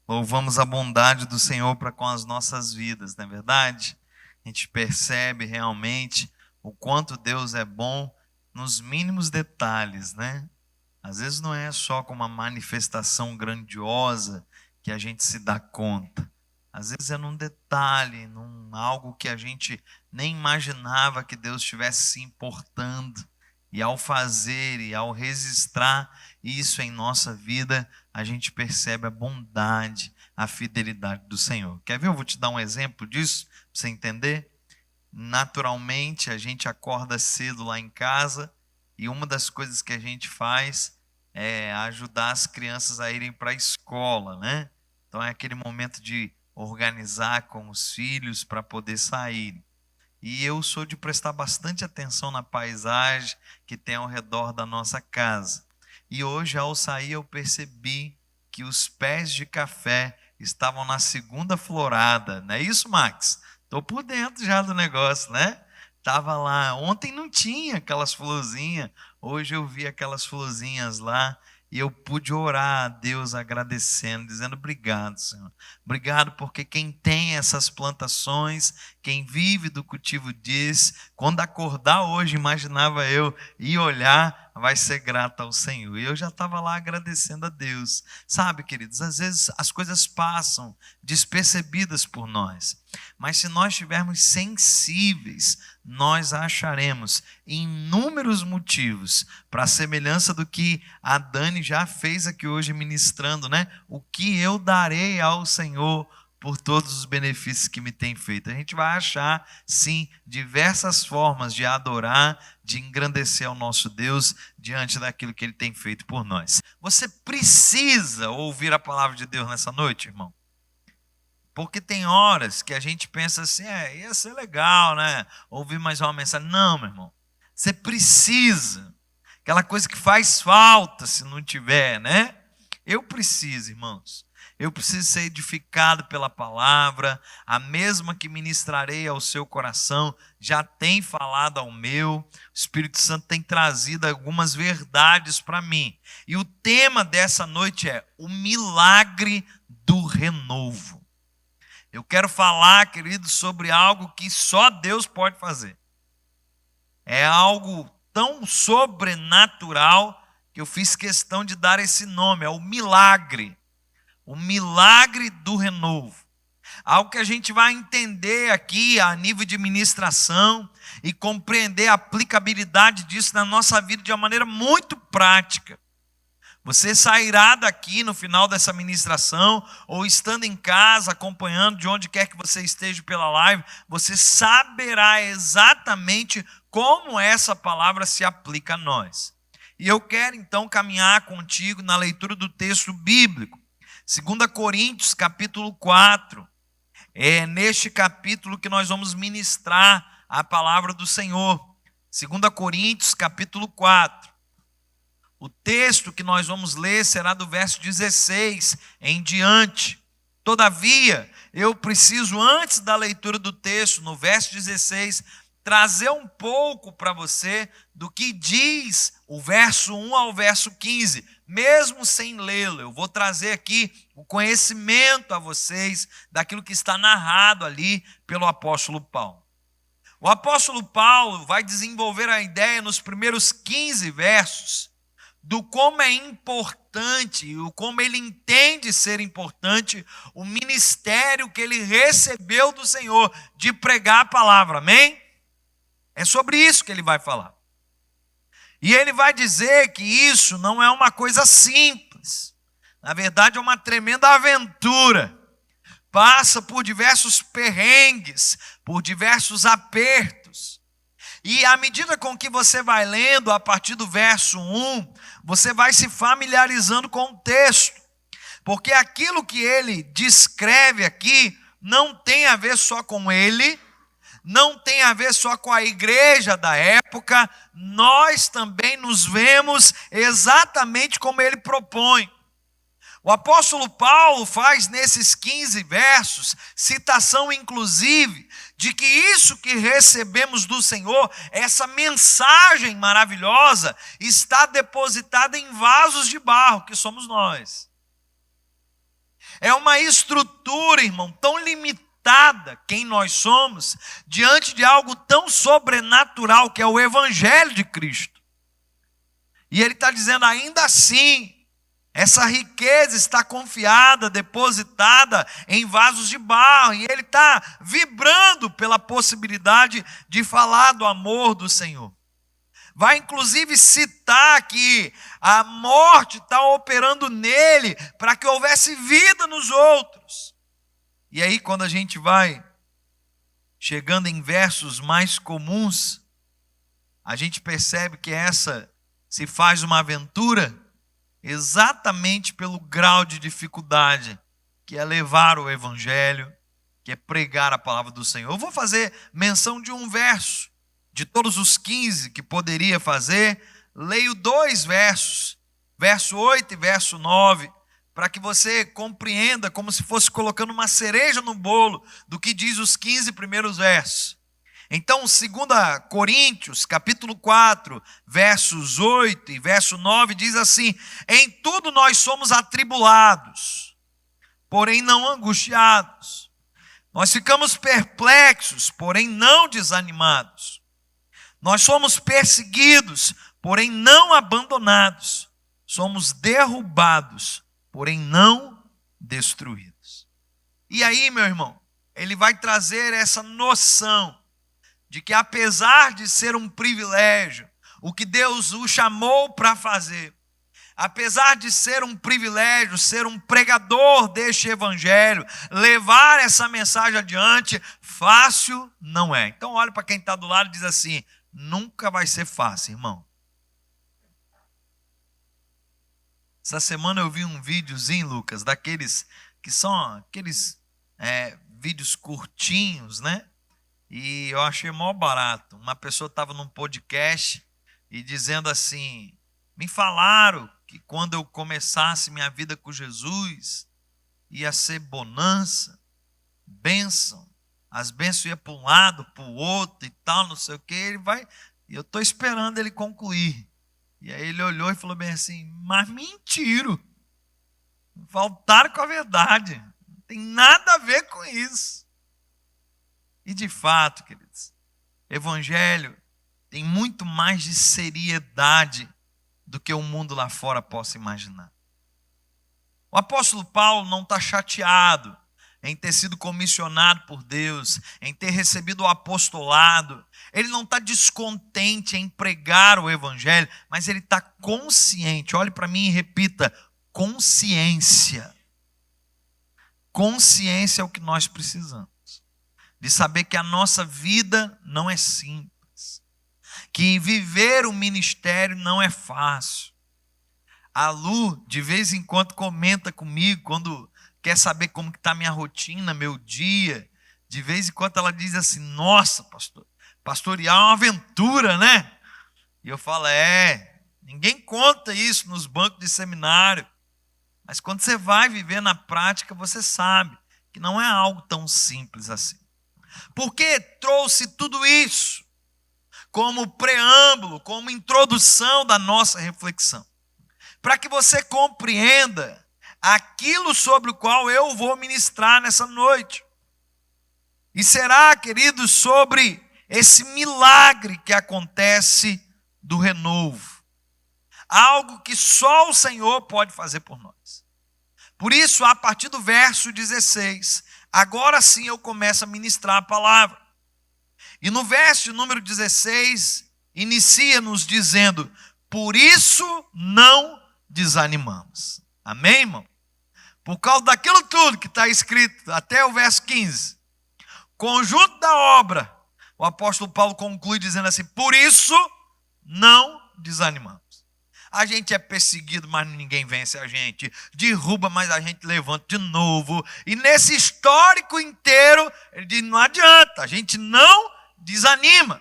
Louvamos a bondade do Senhor para com as nossas vidas, não é verdade? A gente percebe realmente o quanto Deus é bom nos mínimos detalhes, né? Às vezes não é só com uma manifestação grandiosa que a gente se dá conta. Às vezes é num detalhe, num algo que a gente nem imaginava que Deus estivesse se importando. E ao fazer e ao registrar isso em nossa vida, a gente percebe a bondade, a fidelidade do Senhor. Quer ver? Eu vou te dar um exemplo disso, para você entender. Naturalmente, a gente acorda cedo lá em casa e uma das coisas que a gente faz é ajudar as crianças a irem para a escola, né? Então é aquele momento de organizar com os filhos para poder sair. E eu sou de prestar bastante atenção na paisagem que tem ao redor da nossa casa. E hoje, ao sair, eu percebi que os pés de café estavam na segunda florada. Não é isso, Max? Estou por dentro já do negócio, né? Estava lá. Ontem não tinha aquelas florzinhas. Hoje eu vi aquelas florzinhas lá. E eu pude orar a Deus agradecendo, dizendo obrigado, Senhor. Obrigado porque quem tem essas plantações, quem vive do cultivo diz, quando acordar hoje, imaginava eu, e olhar, vai ser grato ao Senhor. E eu já estava lá agradecendo a Deus. Sabe, queridos, às vezes as coisas passam despercebidas por nós. Mas se nós estivermos sensíveis, nós acharemos inúmeros motivos para a semelhança do que a Dani já fez aqui hoje ministrando, né? O que eu darei ao Senhor por todos os benefícios que me tem feito. A gente vai achar, sim, diversas formas de adorar, de engrandecer ao nosso Deus diante daquilo que Ele tem feito por nós. Você precisa ouvir a palavra de Deus nessa noite, irmão. Porque tem horas que a gente pensa assim, ia ser legal, né? Ouvir mais uma mensagem. Não, meu irmão. Você precisa. Aquela coisa que faz falta se não tiver, né? Eu preciso, irmãos. Eu preciso ser edificado pela palavra. A mesma que ministrarei ao seu coração já tem falado ao meu. O Espírito Santo tem trazido algumas verdades para mim. E o tema dessa noite é o milagre do renovo. Eu quero falar, querido, sobre algo que só Deus pode fazer. É algo tão sobrenatural que eu fiz questão de dar esse nome, é o milagre. O milagre do renovo. Algo que a gente vai entender aqui a nível de ministração e compreender a aplicabilidade disso na nossa vida de uma maneira muito prática. Você sairá daqui no final dessa ministração, ou estando em casa, acompanhando de onde quer que você esteja pela live, você saberá exatamente como essa palavra se aplica a nós. E eu quero então caminhar contigo na leitura do texto bíblico. 2 Coríntios, capítulo 4. É neste capítulo que nós vamos ministrar a palavra do Senhor. 2 Coríntios, capítulo 4. O texto que nós vamos ler será do verso 16 em diante. Todavia, eu preciso, antes da leitura do texto, no verso 16, trazer um pouco para você do que diz o verso 1 ao verso 15, mesmo sem lê-lo. Eu vou trazer aqui o conhecimento a vocês daquilo que está narrado ali pelo apóstolo Paulo. O apóstolo Paulo vai desenvolver a ideia nos primeiros 15 versos do como é importante, o como ele entende ser importante o ministério que ele recebeu do Senhor de pregar a palavra, amém? É sobre isso que ele vai falar. E ele vai dizer que isso não é uma coisa simples. Na verdade, é uma tremenda aventura. Passa por diversos perrengues, por diversos apertos. E à medida com que você vai lendo, a partir do verso 1, você vai se familiarizando com o texto. Porque aquilo que ele descreve aqui não tem a ver só com ele, não tem a ver só com a igreja da época, nós também nos vemos exatamente como ele propõe. O apóstolo Paulo faz nesses 15 versos citação inclusive de que isso que recebemos do Senhor, essa mensagem maravilhosa, está depositada em vasos de barro, que somos nós. É uma estrutura, irmão, tão limitada, quem nós somos, diante de algo tão sobrenatural, que é o Evangelho de Cristo. E ele está dizendo, ainda assim, essa riqueza está confiada, depositada em vasos de barro, e ele está vibrando pela possibilidade de falar do amor do Senhor. Vai inclusive citar que a morte está operando nele para que houvesse vida nos outros. E aí, quando a gente vai chegando em versos mais comuns, a gente percebe que essa se faz uma aventura exatamente pelo grau de dificuldade que é levar o Evangelho, que é pregar a palavra do Senhor. Eu vou fazer menção de um verso, de todos os 15 que poderia fazer, leio 2 versos, verso 8 e verso 9, para que você compreenda como se fosse colocando uma cereja no bolo do que diz os 15 primeiros versos. Então, 2 Coríntios, capítulo 4, versos 8 e verso 9, diz assim: em tudo nós somos atribulados, porém não angustiados. Nós ficamos perplexos, porém não desanimados. Nós somos perseguidos, porém não abandonados. Somos derrubados, porém não destruídos. E aí, meu irmão, ele vai trazer essa noção de que, apesar de ser um privilégio, o que Deus o chamou para fazer, apesar de ser um privilégio, ser um pregador deste evangelho, levar essa mensagem adiante, fácil não é. Então olha para quem está do lado e diz assim: nunca vai ser fácil, irmão. Essa semana eu vi um videozinho, Lucas, daqueles que são aqueles vídeos curtinhos, né? E eu achei mó barato. Uma pessoa estava num podcast e dizendo assim: me falaram que quando eu começasse minha vida com Jesus, ia ser bonança, bênção. As bênçãos iam para um lado, para o outro e tal, não sei o que. Ele vai, e eu estou esperando ele concluir. E aí ele olhou e falou bem assim: mas mentira, faltaram com a verdade, não tem nada a ver com isso. E de fato, queridos, evangelho tem muito mais de seriedade do que o mundo lá fora possa imaginar. O apóstolo Paulo não está chateado em ter sido comissionado por Deus, em ter recebido o apostolado. Ele não está descontente em pregar o evangelho, mas ele está consciente. Olhe para mim e repita: consciência. Consciência é o que nós precisamos. De saber que a nossa vida não é simples. Que viver o ministério não é fácil. A Lu, de vez em quando, comenta comigo quando quer saber como está a minha rotina, meu dia. De vez em quando ela diz assim: nossa, pastor, pastorear é uma aventura, né? E eu falo: ninguém conta isso nos bancos de seminário. Mas quando você vai viver na prática, você sabe que não é algo tão simples assim. Porque trouxe tudo isso como preâmbulo, como introdução da nossa reflexão, para que você compreenda aquilo sobre o qual eu vou ministrar nessa noite. E será, queridos, sobre esse milagre que acontece do renovo. Algo que só o Senhor pode fazer por nós. Por isso, a partir do verso 16, agora sim eu começo a ministrar a palavra. E no verso número 16, inicia-nos dizendo: por isso não desanimamos. Amém, irmão? Por causa daquilo tudo que está escrito até o verso 15. Conjunto da obra, o apóstolo Paulo conclui dizendo assim: por isso não desanimamos. A gente é perseguido, mas ninguém vence a gente. Derruba, mas a gente levanta de novo. E nesse histórico inteiro, ele diz: não adianta, a gente não desanima.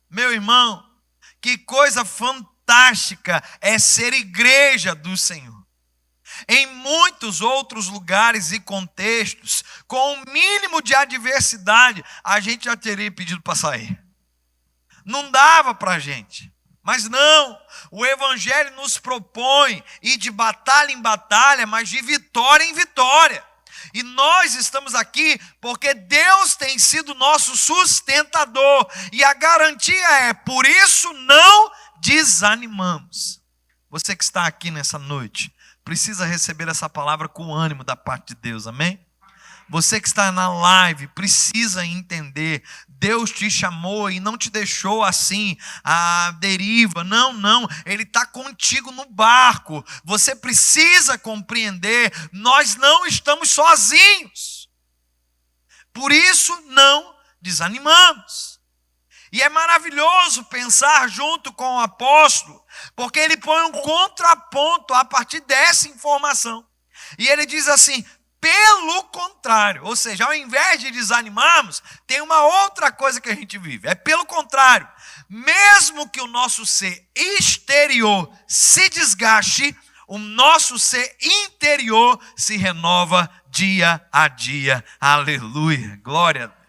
Meu irmão, que coisa fantástica é ser igreja do Senhor. Em muitos outros lugares e contextos, com o mínimo de adversidade, a gente já teria pedido para sair. Não dava para a gente. Mas não, o Evangelho nos propõe ir de batalha em batalha, mas de vitória em vitória. E nós estamos aqui porque Deus tem sido nosso sustentador. E a garantia é, por isso não desanimamos. Você que está aqui nessa noite, precisa receber essa palavra com ânimo da parte de Deus, amém? Você que está na live, precisa entender, Deus te chamou e não te deixou assim, à deriva, não, Ele está contigo no barco, você precisa compreender, nós não estamos sozinhos, por isso não desanimamos. E é maravilhoso pensar junto com o apóstolo, porque ele põe um contraponto a partir dessa informação, e ele diz assim: pelo contrário, ou seja, ao invés de desanimarmos, tem uma outra coisa que a gente vive. É pelo contrário, mesmo que o nosso ser exterior se desgaste, o nosso ser interior se renova dia a dia. Aleluia, glória a Deus.